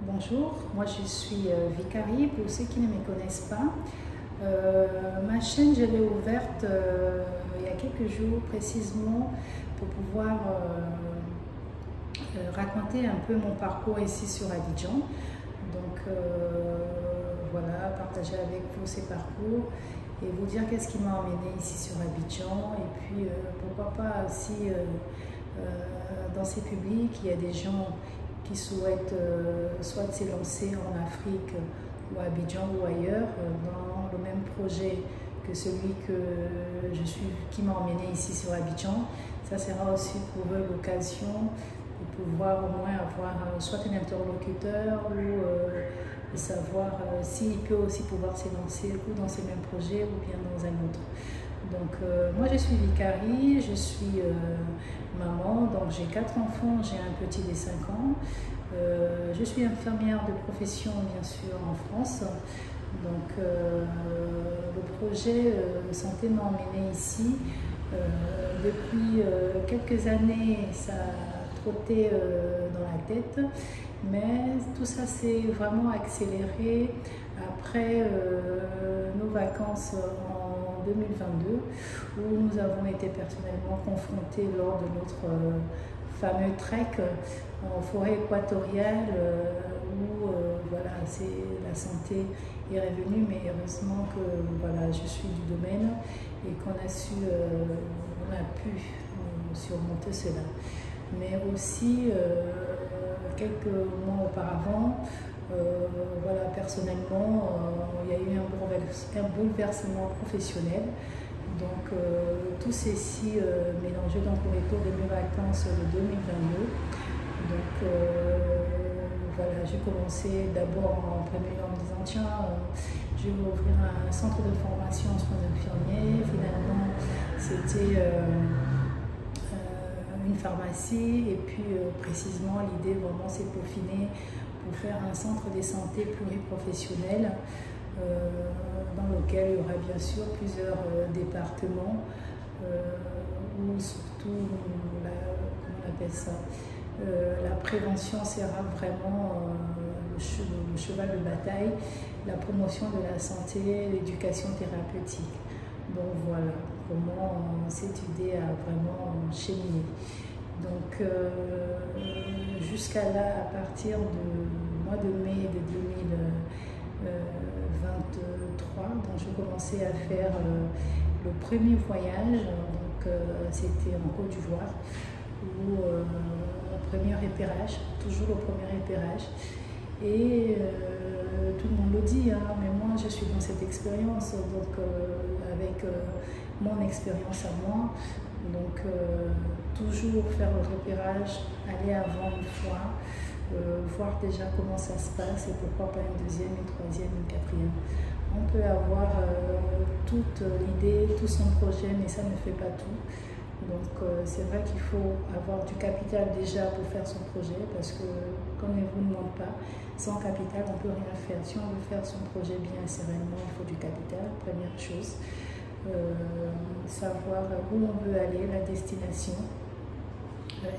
Bonjour, moi je suis Vicari, pour ceux qui ne me connaissent pas. Ma chaîne, je l'ai ouverte il y a quelques jours précisément pour pouvoir raconter un peu mon parcours ici sur Abidjan. Donc voilà, partager avec vous ces parcours et vous dire qu'est-ce qui m'a emmené ici sur Abidjan. Et puis pourquoi pas aussi dans ces publics, il y a des gens qui souhaitent soit s'élancer en Afrique ou à Abidjan ou ailleurs dans le même projet que celui qui m'a emmené ici sur Abidjan. Ça sera aussi pour eux l'occasion de pouvoir au moins avoir soit un interlocuteur ou de savoir s'il peut aussi pouvoir s'élancer ou dans ces mêmes projets ou bien dans un autre. Donc moi je suis Vicari, je suis maman, donc j'ai 4 enfants, j'ai un petit de 5 ans. Je suis infirmière de profession bien sûr en France. Donc le projet santé m'a emmené ici. Depuis quelques années ça a trotté dans la tête, mais tout ça s'est vraiment accéléré après nos vacances en 2022 où nous avons été personnellement confrontés lors de notre fameux trek en forêt équatoriale où voilà, la santé est revenue, mais heureusement que voilà, je suis du domaine et qu'on a pu surmonter cela. Mais aussi quelques mois auparavant, voilà, personnellement, il y a eu un bouleversement professionnel. Donc tout ceci mélangé donc au retour de mes vacances de 2022. Donc voilà, j'ai commencé d'abord en premier lieu en me disant tiens, je vais ouvrir un centre de formation en soins infirmiers. Finalement, c'était une pharmacie et puis précisément l'idée vraiment s'est peaufinée pour faire un centre de santé pluriprofessionnel dans lequel il y aura bien sûr plusieurs départements où surtout comment on appelle ça, la prévention sera vraiment le cheval de bataille, la promotion de la santé, l'éducation thérapeutique. Donc voilà comment cette idée a vraiment cheminé. Donc jusqu'à là, à partir du mois de mai de 2023, donc je commençais à faire le premier voyage, donc c'était en Côte d'Ivoire, où premier repérage, toujours le premier repérage. Et tout le monde le dit, hein, mais moi je suis dans cette expérience, donc avec mon expérience à moi, donc toujours faire le repérage, aller avant une fois, voir déjà comment ça se passe et pourquoi pas une deuxième, une troisième, une quatrième. On peut avoir toute l'idée, tout son projet, mais ça ne fait pas tout. Donc c'est vrai qu'il faut avoir du capital déjà pour faire son projet, parce que comme ne vous demande pas, sans capital on ne peut rien faire. Si on veut faire son projet bien et sereinement, il faut du capital, première chose. Savoir où on veut aller, la destination,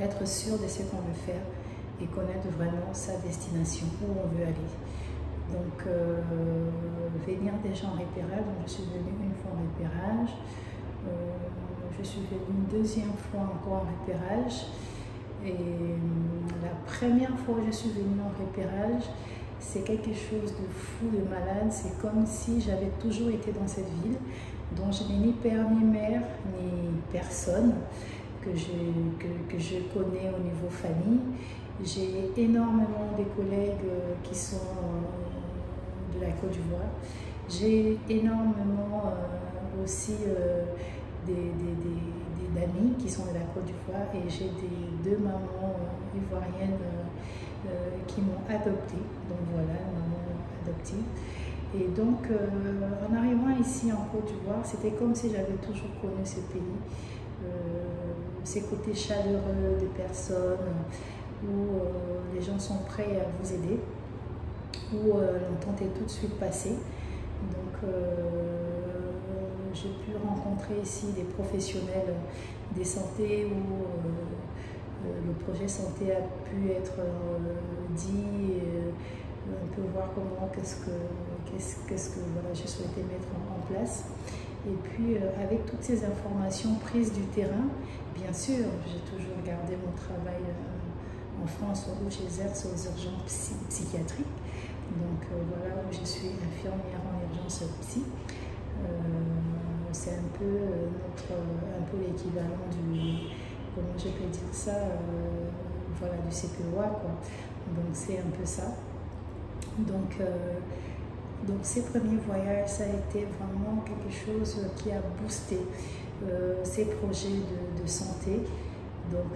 être sûr de ce qu'on veut faire et connaître vraiment sa destination, où on veut aller. Donc venir déjà en repérage, donc je suis venue une fois en repérage. Je suis venue une deuxième fois encore en repérage. Et la première fois où je suis venue en repérage, c'est quelque chose de fou, de malade. C'est comme si j'avais toujours été dans cette ville, dont je n'ai ni père, ni mère, ni personne que je connais au niveau famille. J'ai énormément de collègues qui sont de la Côte d'Ivoire. J'ai énormément aussi d'amis qui sont de la Côte d'Ivoire, et j'ai deux mamans ivoiriennes qui m'ont adoptée. Donc voilà, maman adoptive. Et donc en arrivant ici en Côte d'Ivoire, c'était comme si j'avais toujours connu ce pays, ces côtés chaleureux des personnes, où les gens sont prêts à vous aider, où l'entente est tout de suite passée. Donc j'ai pu rencontrer ici des professionnels des santé ou le projet santé a pu être dit, un peu voir comment, qu'est-ce que voilà, je souhaitais mettre en place. Et puis avec toutes ces informations prises du terrain, bien sûr, j'ai toujours gardé mon travail en France où j'exerce aux urgences psychiatriques. Donc voilà, où je suis infirmière en urgence psy. C'est un peu l'équivalent du, comment je peux dire ça, voilà, du CPOA, quoi. Donc c'est un peu ça. Donc ces premiers voyages, ça a été vraiment quelque chose qui a boosté ces projets de santé. Donc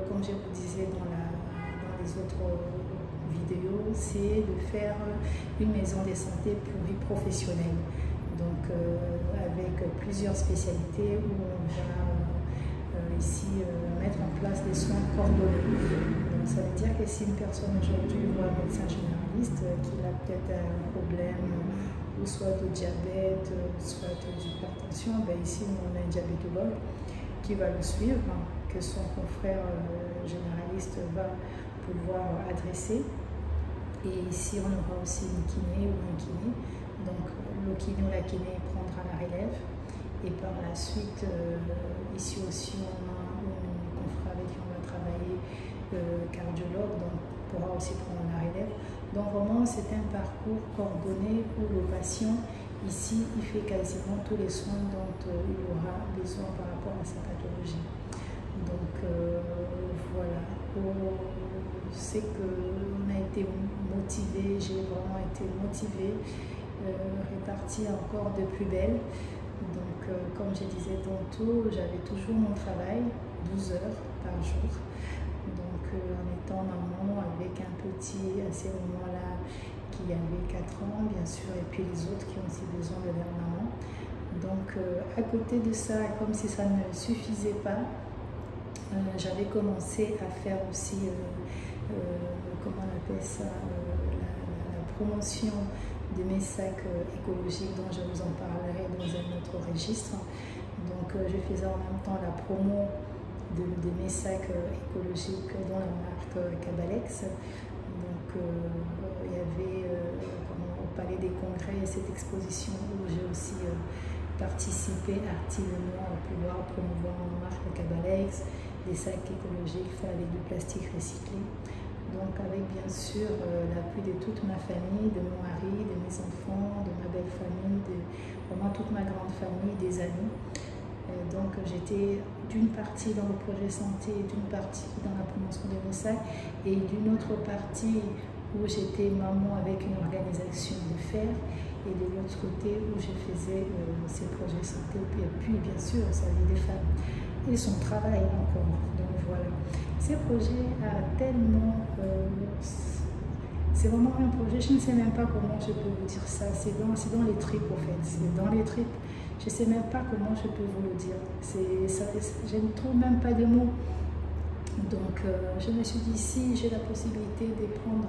comme je vous disais dans les autres vidéos, c'est de faire une maison de santé pluriprofessionnelle. Donc avec plusieurs spécialités où on va ici mettre en place des soins coordonnés. Donc ça veut dire que si une personne aujourd'hui voit un médecin généraliste qui a peut-être un problème ou soit de diabète, soit d'hypertension, ben ici on a un diabétologue qui va le suivre, que son confrère généraliste va pouvoir adresser. Et ici on aura aussi une kiné ou un kiné. Donc le kiné ou la kiné prendra la relève. Et par la suite, ici aussi on a une confrère avec qui on va travailler, cardiologue, donc pourra aussi prendre la relève. Donc vraiment c'est un parcours coordonné où le patient ici il fait quasiment tous les soins dont il aura besoin par rapport à sa pathologie. Donc voilà, c'est qu'on a été motivés, j'ai vraiment été motivée, répartie encore de plus belle. Donc comme je disais tantôt, j'avais toujours mon travail, 12 heures par jour. Donc en étant maman avec un petit à ces moments-là qui avait 4 ans bien sûr, et puis les autres qui ont aussi besoin de leur maman. Donc à côté de ça, comme si ça ne suffisait pas, j'avais commencé à faire aussi, comment on appelle ça, la promotion de mes sacs écologiques dont je vous en parlerai dans un autre registre. Donc je faisais en même temps la promo de mes sacs écologiques dans la marque Cabalex. Donc il y avait au Palais des Congrès cette exposition où j'ai aussi participé activement à pouvoir promouvoir la marque Cabalex, des sacs écologiques faits avec du plastique recyclé. Donc avec bien sûr l'appui de toute ma famille, de mon mari, de mes enfants, de ma belle famille, de vraiment toute ma grande famille, des amis. Donc j'étais d'une partie dans le projet santé, d'une partie dans la promotion des sacs et d'une autre partie où j'étais maman avec une organisation de fer et de l'autre côté où je faisais ces projets santé et puis bien sûr sa vie des femmes et son travail encore. Donc voilà, ces projets a tellement, c'est vraiment un projet, je ne sais même pas comment je peux vous dire ça, c'est dans les tripes au fait, c'est dans les tripes. Je ne sais même pas comment je peux vous le dire. Je ne trouve même pas de mots. Donc, je me suis dit, si j'ai la possibilité de prendre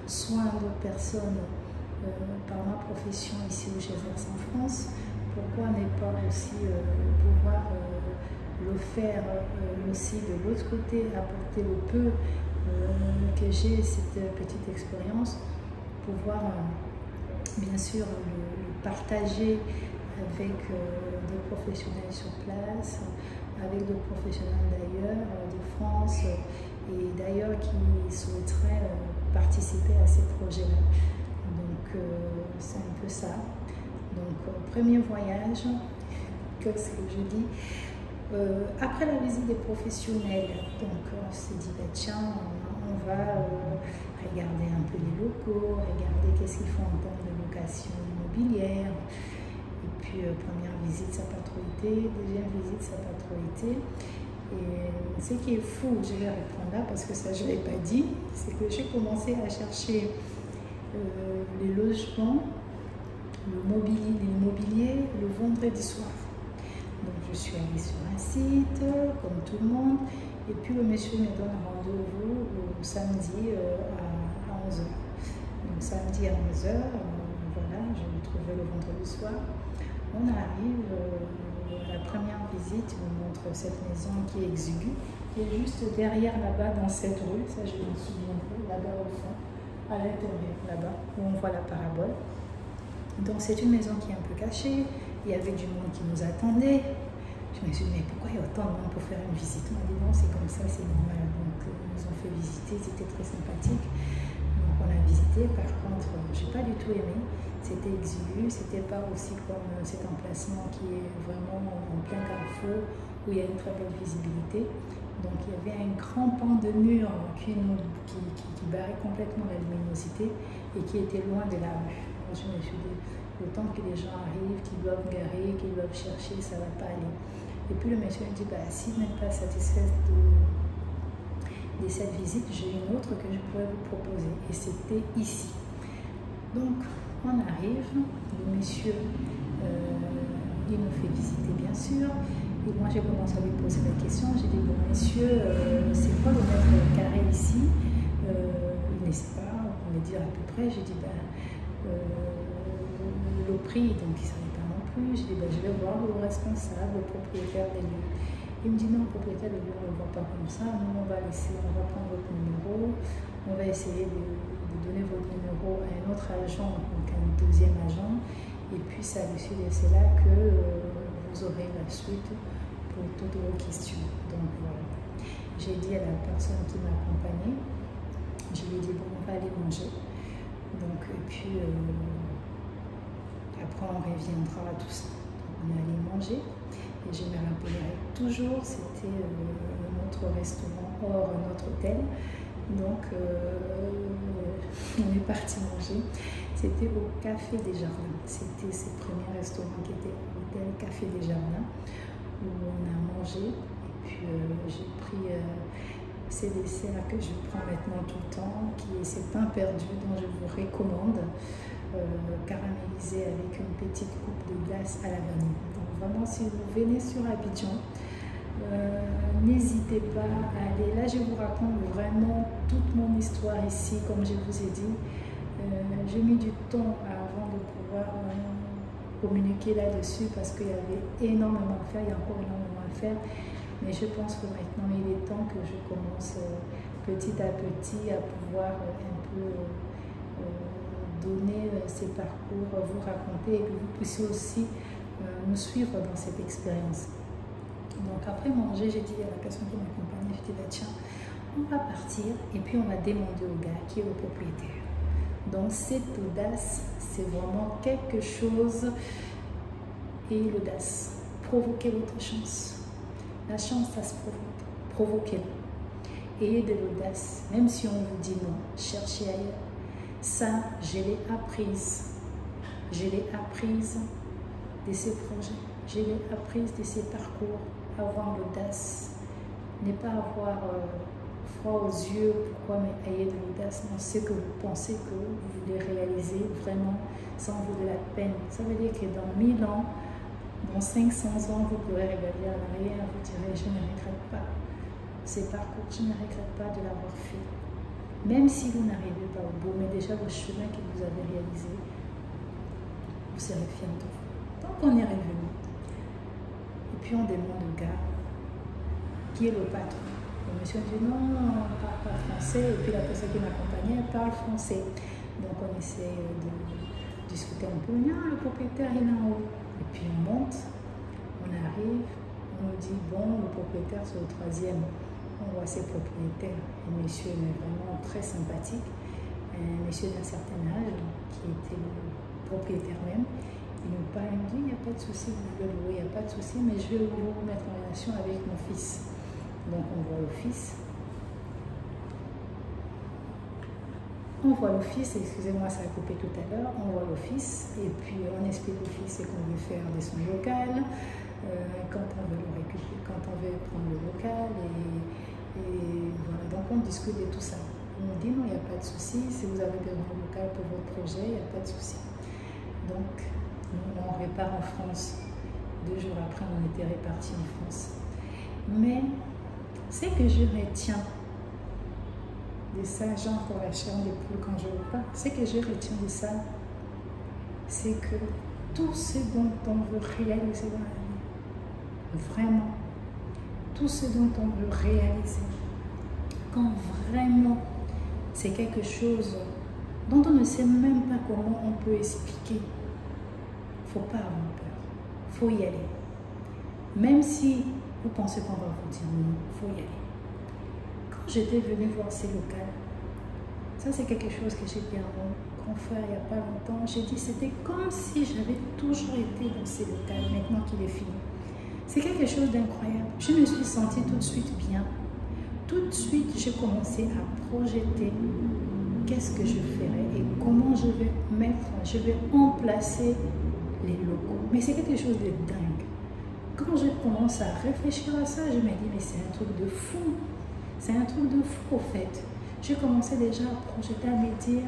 soin de personnes par ma profession ici où j'exerce en France, pourquoi ne pas aussi pouvoir le faire aussi de l'autre côté, apporter le peu que j'ai, cette petite expérience, pouvoir bien sûr le partager avec des professionnels sur place, avec des professionnels d'ailleurs, de France et d'ailleurs qui souhaiteraient participer à ces projets-là. Donc c'est un peu ça. Donc premier voyage, qu'est-ce que je dis, après la visite des professionnels, donc on s'est dit, bah, tiens, on va regarder un peu les locaux, regarder qu'est-ce qu'ils font en termes de location immobilière. Et puis, première visite, ça n'a pas trop été. Deuxième visite, ça n'a pas trop été. Et ce qui est fou, je vais reprendre là parce que ça, je ne l'ai pas dit, c'est que j'ai commencé à chercher les logements, l'immobilier le vendredi soir. Donc, je suis allée sur un site, comme tout le monde, et puis le monsieur me donne rendez-vous le samedi à 11h. Donc, samedi à 11h, voilà, je me trouvais le vendredi soir. On arrive, la première visite me montre cette maison qui est exiguë, qui est juste derrière là-bas dans cette rue, ça je me souviendrai, là-bas au fond, à l'intérieur, là-bas, où on voit la parabole. Donc c'est une maison qui est un peu cachée, il y avait du monde qui nous attendait. Je me suis dit, mais pourquoi il y a autant de monde pour faire une visite? On m'a dit non, c'est comme ça, c'est normal. Donc ils nous ont fait visiter, c'était très sympathique. Donc on a visité, par contre, je n'ai pas du tout aimé. C'était exigu, c'était pas aussi comme cet emplacement qui est vraiment en plein carrefour, où il y a une très belle visibilité. Donc il y avait un grand pan de mur qui barrait complètement la luminosité et qui était loin de la rue. Alors, je me suis dit, le temps que les gens arrivent, qu'ils doivent garer, qu'ils doivent chercher, ça ne va pas aller. Et puis le monsieur me dit, bah, si vous n'êtes pas satisfait de cette visite, j'ai une autre que je pourrais vous proposer. Et c'était ici. Donc, on arrive, le monsieur, il nous fait visiter bien sûr. Et moi, j'ai commencé à lui poser la question. J'ai dit, bon, monsieur, c'est quoi le mètre carré ici? Il ne sait pas, on me dire à peu près. J'ai dit, ben, le prix, donc il ne savait pas non plus. J'ai dit, ben, je vais voir le responsable, le propriétaire des lieux. Il me dit, non, le propriétaire des lieux, on ne le voit pas comme ça. Nous, on va prendre votre numéro. On va essayer de donner votre numéro à un autre agent, donc un deuxième agent. Et puis, c'est à l'issue de cela que vous aurez la suite pour toutes vos questions. Donc voilà, j'ai dit à la personne qui m'a accompagnée, je lui ai dit bon, on va aller manger. Donc et puis après on reviendra à tout ça. Donc, on est allé manger et je me rappellerai toujours, c'était notre restaurant hors notre hôtel. Donc on est parti manger. C'était au Café des Jardins. C'était ce premier restaurant qui était l'hôtel Café des Jardins, où on a mangé. Et puis j'ai pris ces desserts que je prends maintenant tout le temps, qui est ce pain perdu dont je vous recommande, caramélisé avec une petite coupe de glace à la vanille. Donc vraiment, si vous venez sur Abidjan, n'hésitez pas à aller. Là, je vous raconte vraiment toute mon histoire ici, comme je vous ai dit. J'ai mis du temps avant de pouvoir communiquer là-dessus parce qu'il y avait énormément à faire, il y a encore énormément à faire. Mais je pense que maintenant, il est temps que je commence petit à petit à pouvoir un peu donner ces parcours, vous raconter et que vous puissiez aussi nous suivre dans cette expérience. Donc après manger, j'ai dit à la personne qui m'accompagnait, j'ai dit bah, tiens, on va partir et puis on va demander au gars qui est le propriétaire. Donc cette audace, c'est vraiment quelque chose. Et l'audace, provoquez votre chance. La chance, ça se provoque. Provoquez-la. Ayez de l'audace, même si on vous dit non, cherchez ailleurs. Ça, je l'ai apprise. Je l'ai apprise de ces projets. Je l'ai apprise de ces parcours. Avoir l'audace. Ne pas avoir froid aux yeux. Pourquoi? Mais ayez de l'audace dans ce que vous pensez que vous voulez réaliser vraiment sans vous de la peine. Ça veut dire que dans 1000 ans, dans 500 ans, vous pourrez regarder en arrière, vous direz, je ne regrette pas ces parcours, je ne regrette pas de l'avoir fait. Même si vous n'arrivez pas au bout, mais déjà le chemin que vous avez réalisé, vous serez fiers de vous. Donc on est revenu. Et puis on demande au gars, qui est le patron? Le monsieur dit non, on ne parle pas français. Et puis la personne qui m'accompagnait parle français. Donc on essaie de discuter un peu. Non, le propriétaire il est en haut. Et puis on monte, on arrive, on nous dit bon, le propriétaire c'est le troisième. On voit ses propriétaires. Un monsieur mais vraiment très sympathique, un monsieur d'un certain âge qui était le propriétaire même. Il nous parle, il nous dit il n'y a pas de souci, vous voulez louer, il n'y a pas de souci, mais je vais vous mettre en relation avec mon fils. Donc on voit le fils. On voit le fils, excusez-moi, ça a coupé tout à l'heure, on voit le fils et puis on explique au fils ce qu'on veut faire de son local, quand on veut le récupérer, quand on veut prendre le local et voilà, donc on discute de tout ça. On nous dit non, il n'y a pas de souci, si vous avez besoin de local pour votre projet, il n'y a pas de souci. Donc on repart en France. 2 jours après, on était répartis en France. Mais ce que je retiens de ça, j'ai encore la chair de poule quand je repars, ce que je retiens de ça, c'est que tout ce dont on veut réaliser dans la vie, vraiment, tout ce dont on veut réaliser, quand vraiment c'est quelque chose dont on ne sait même pas comment on peut expliquer, il ne faut pas avoir peur, il faut y aller. Même si vous pensez qu'on va vous dire non, il faut y aller. Quand j'étais venue voir ces locales, ça c'est quelque chose que j'ai dit à mon grand frère il n'y a pas longtemps, j'ai dit c'était comme si j'avais toujours été dans ces locales, maintenant qu'il est fini. C'est quelque chose d'incroyable. Je me suis sentie tout de suite bien. Tout de suite, j'ai commencé à projeter qu'est-ce que je ferais et comment je vais emplacer les locaux. Mais c'est quelque chose de dingue. Quand je commence à réfléchir à ça, je me dis, mais c'est un truc de fou. C'est un truc de fou, au fait. J'ai commencé déjà à projeter, à me dire,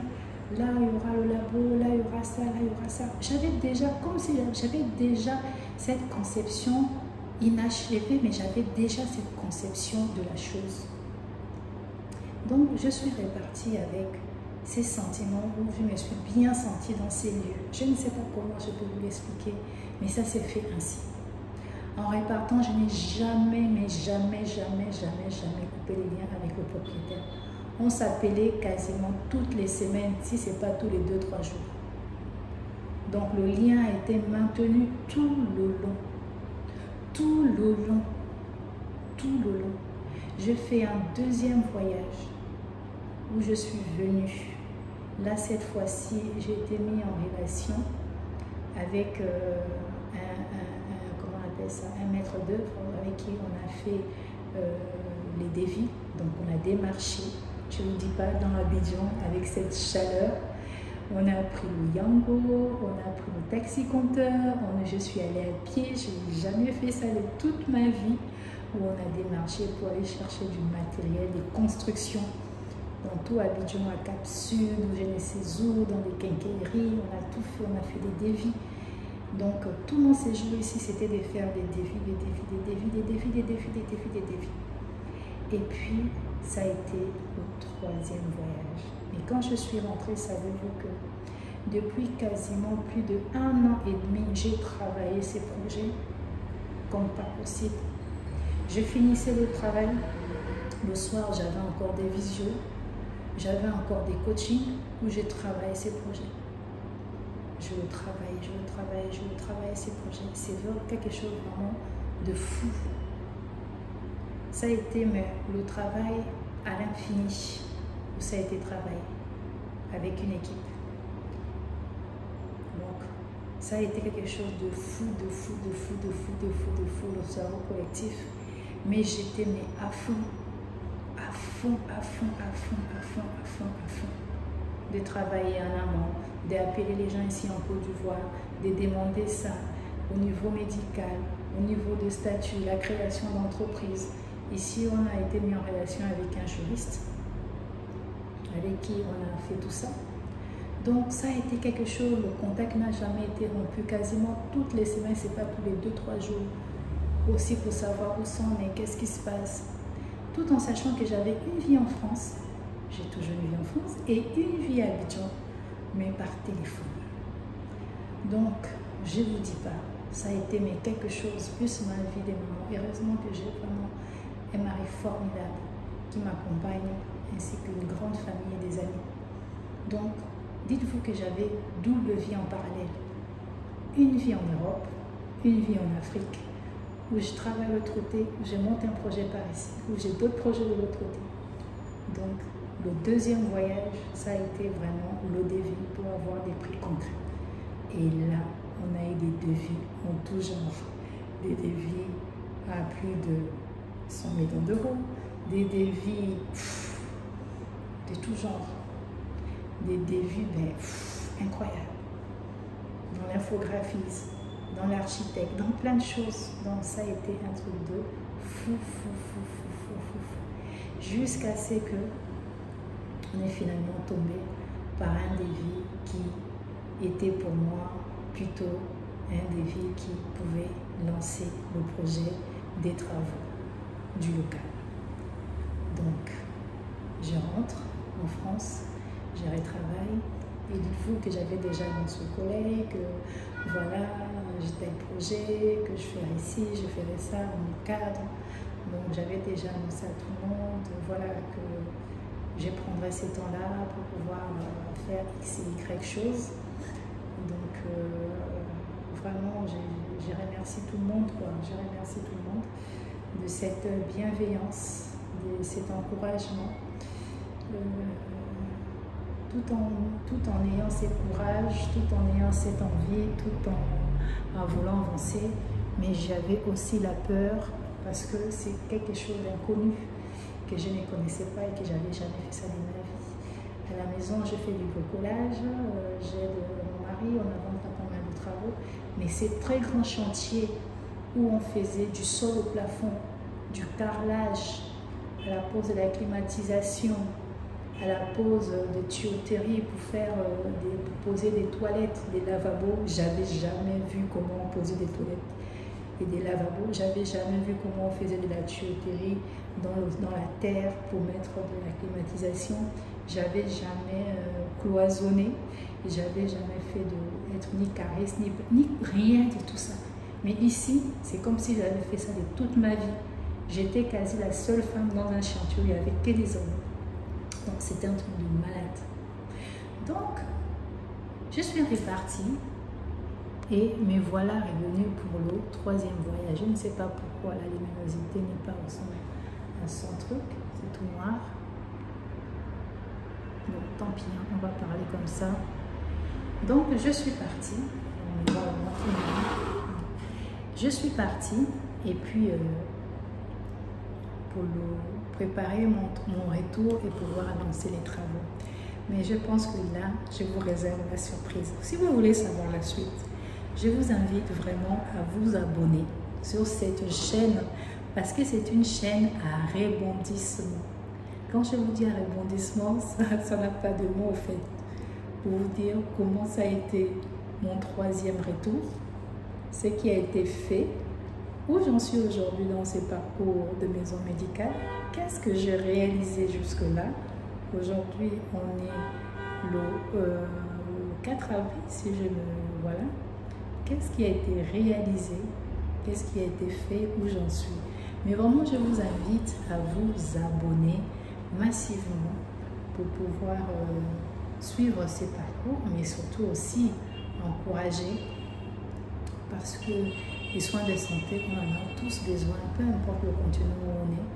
là, il y aura le labo, là, il y aura ça, là, il y aura ça. J'avais déjà, comme si j'avais déjà cette conception inachevée, mais j'avais déjà cette conception de la chose. Donc, je suis repartie avec ces sentiments où je me suis bien sentie dans ces lieux. Je ne sais pas comment je peux vous l'expliquer, mais ça s'est fait ainsi. En repartant, je n'ai jamais, mais jamais coupé les liens avec le propriétaire. On s'appelait quasiment toutes les semaines, si ce n'est pas tous les 2-3 jours. Donc le lien a été maintenu tout le long. Tout le long. Tout le long. J'ai fait un deuxième voyage où je suis venue. Là, cette fois-ci, j'ai été mis en relation avec comment on appelle ça, un maître d'œuvre avec qui on a fait les devis. Donc on a démarché, je ne vous dis pas, dans Abidjan avec cette chaleur. On a pris le Yango, on a pris le taxi-compteur, je suis allée à pied, je n'ai jamais fait ça de toute ma vie, où on a démarché pour aller chercher du matériel, des constructions, dans tout Abidjan, à Cap Sud, ou je ne sais où, dans les quincailleries, on a tout fait, on a fait des devis. Donc tout mon séjour ici, c'était de faire des devis. Et puis, ça a été le troisième voyage. Et quand je suis rentrée, savez-vous que depuis quasiment plus de 1 an et demi, j'ai travaillé ces projets comme pas possible. Je finissais le travail, le soir j'avais encore des visios, j'avais encore des coachings où je travaillais ces projets. Je le travaille ces projets. C'est quelque chose vraiment de fou. Ça a été le travail à l'infini, où ça a été travaillé avec une équipe. Donc, ça a été quelque chose de fou, le cerveau collectif. Mais j'étais à fond, de travailler en amont, d'appeler les gens ici en Côte d'Ivoire, de demander ça au niveau médical, au niveau de statut, la création d'entreprise. Ici, on a été mis en relation avec un juriste avec qui on a fait tout ça. Donc, ça a été quelque chose, le contact n'a jamais été rompu, quasiment toutes les semaines, c'est pas tous les 2-3 jours. Aussi pour savoir où sont on est, qu'est-ce qui se passe. Tout en sachant que j'avais une vie en France, j'ai toujours une vie en France, et une vie à Abidjan, mais par téléphone. Donc, je ne vous dis pas, ça a été quelque chose, plus ma vie des mamans. Heureusement que j'ai vraiment un mari formidable qui m'accompagne, ainsi qu'une grande famille et des amis. Donc, dites-vous que j'avais double vie en parallèle. Une vie en Europe, une vie en Afrique, où je travaille de l'autre côté, où je monte un projet par ici, où j'ai d'autres projets de l'autre côté. Donc, le deuxième voyage, ça a été vraiment le devis pour avoir des prix concrets. Et là, on a eu des devis en tout genre. Des devis à plus de 100 millions d'euros, des devis de tout genre. Des devis incroyables. Dans l'infographie, dans l'architecte, dans plein de choses. Donc ça a été un truc de fou. Jusqu'à ce que on est finalement tombé par un devis qui était pour moi plutôt un devis qui pouvait lancer le projet des travaux du local. Donc, je rentre en France, je retravaille et dites-vous que j'avais déjà mon collègue, que voilà, j'ai tel projet, que je ferai ici, je ferai ça, dans mon cadre. Donc j'avais déjà annoncé à tout le monde, voilà, que je prendrais ces temps-là pour pouvoir faire X et Y choses. Donc vraiment, j'ai remercié tout le monde, quoi. J'ai remercié tout le monde de cette bienveillance, de cet encouragement, tout en ayant ce courage, tout en ayant cette envie, tout en voulant avancer. Mais j'avais aussi la peur parce que c'est quelque chose d'inconnu que je ne connaissais pas et que j'avais jamais fait ça de ma vie. À la maison, je fais du bricolage, j'aide mon mari, on avance pas mal de travaux, mais ces très grands chantiers où on faisait du sol au plafond, du carrelage, à la pose de la climatisation, à la pose de tuyauterie pour poser des toilettes, des lavabos, j'avais jamais vu comment on posait des toilettes et des lavabos, j'avais jamais vu comment on faisait de la tuyauterie dans la terre pour mettre de la climatisation. J'avais jamais cloisonné, et j'avais jamais fait être ni cariste, ni rien de tout ça. Mais ici, c'est comme si j'avais fait ça de toute ma vie. J'étais quasi la seule femme dans un chantier où il n'y avait que des hommes. Donc c'était un truc de malade. Donc, je suis repartie et me voilà revenue pour le 3e voyage. Je ne sais pas pourquoi la luminosité n'est pas à son truc, c'est tout noir. Bon, tant pis, hein, on va parler comme ça. Donc, je suis partie. Je suis partie et puis pour préparer mon retour et pouvoir annoncer les travaux. Mais je pense que là, je vous réserve la surprise. Si vous voulez savoir la suite, je vous invite vraiment à vous abonner sur cette chaîne parce que c'est une chaîne à rebondissement. Quand je vous dis un rebondissement, ça n'a pas de mots au fait. Pour vous dire comment ça a été mon 3e retour, ce qui a été fait, où j'en suis aujourd'hui dans ce parcours de maison médicale, qu'est-ce que j'ai réalisé jusque-là. Aujourd'hui, on est le 4 avril, si je me... Voilà. Qu'est-ce qui a été réalisé, qu'est-ce qui a été fait, où j'en suis. Mais vraiment, je vous invite à vous abonner massivement pour pouvoir suivre ces parcours, mais surtout aussi encourager parce que les soins de santé, on en a tous besoin, peu importe le continent où on est,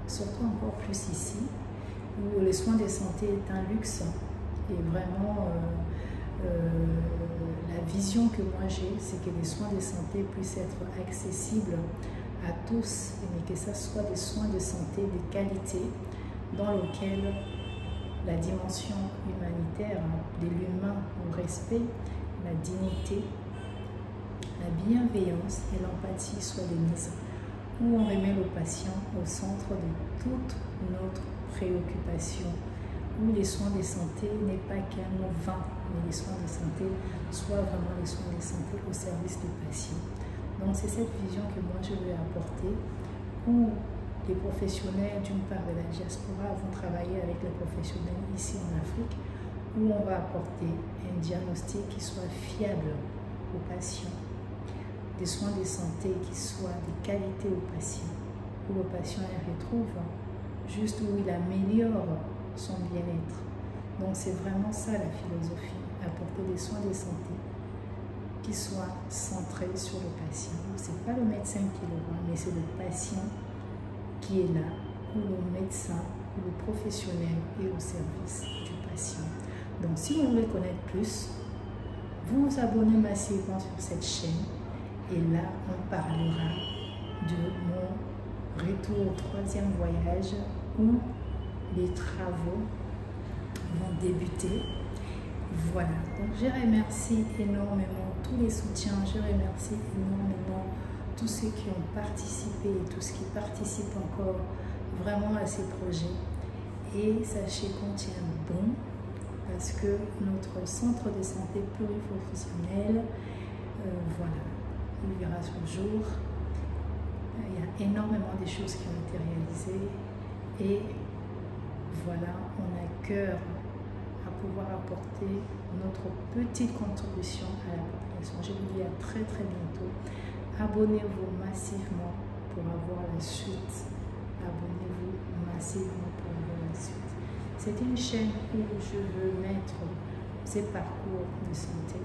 surtout encore plus ici, où les soins de santé est un luxe. Et vraiment, la vision que moi j'ai, c'est que les soins de santé puissent être accessibles à tous, mais que ce soit des soins de santé de qualité dans lesquels la dimension humanitaire de l'humain, le respect, la dignité, la bienveillance et l'empathie soient de mise, où on remet le patient au centre de toute notre préoccupation, où les soins de santé n'est pas qu'un mot vain, mais les soins de santé soient vraiment les soins de santé au service du patient. Donc c'est cette vision que moi je veux apporter, où les professionnels d'une part de la diaspora vont travailler avec les professionnels ici en Afrique, où on va apporter un diagnostic qui soit fiable aux patients, des soins de santé qui soient de qualité aux patients, où le patient retrouve juste où il améliore son bien-être. Donc c'est vraiment ça la philosophie, apporter des soins de santé qui soient centrés sur le patient. Ce n'est pas le médecin qui le voit, mais c'est le patient qui est là, où le médecin, où le professionnel est au service du patient. Donc si vous voulez connaître plus, vous vous abonnez massivement sur cette chaîne et là on parlera de mon retour au 3e voyage où les travaux vont débuter. Voilà, donc je remercie énormément tous les soutiens, je remercie énormément tous ceux qui ont participé et tous ceux qui participent encore vraiment à ces projets. Et sachez qu'on tient bon parce que notre centre de santé pluriprofessionnel, voilà, il verra son jour. Il y a énormément de choses qui ont été réalisées et voilà, on a cœur à pouvoir apporter notre petite contribution à la population. Je vous dis à très très bientôt. Abonnez-vous massivement, pour avoir la suite. Abonnez-vous massivement pour avoir la suite. C'est une chaîne où je veux mettre ces parcours de santé.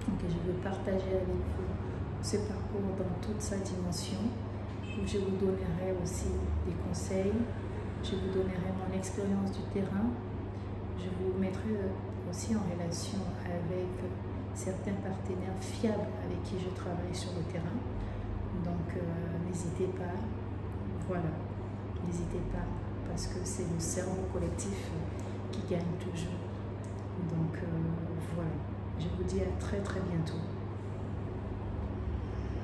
Donc je veux partager avec vous ce parcours dans toute sa dimension, où je vous donnerai aussi des conseils, je vous donnerai mon expérience du terrain, je vous mettrai aussi en relation avec certains partenaires fiables avec qui je travaille sur le terrain. Donc n'hésitez pas, voilà, n'hésitez pas, parce que c'est le cerveau collectif qui gagne toujours. Donc voilà, je vous dis à très très bientôt.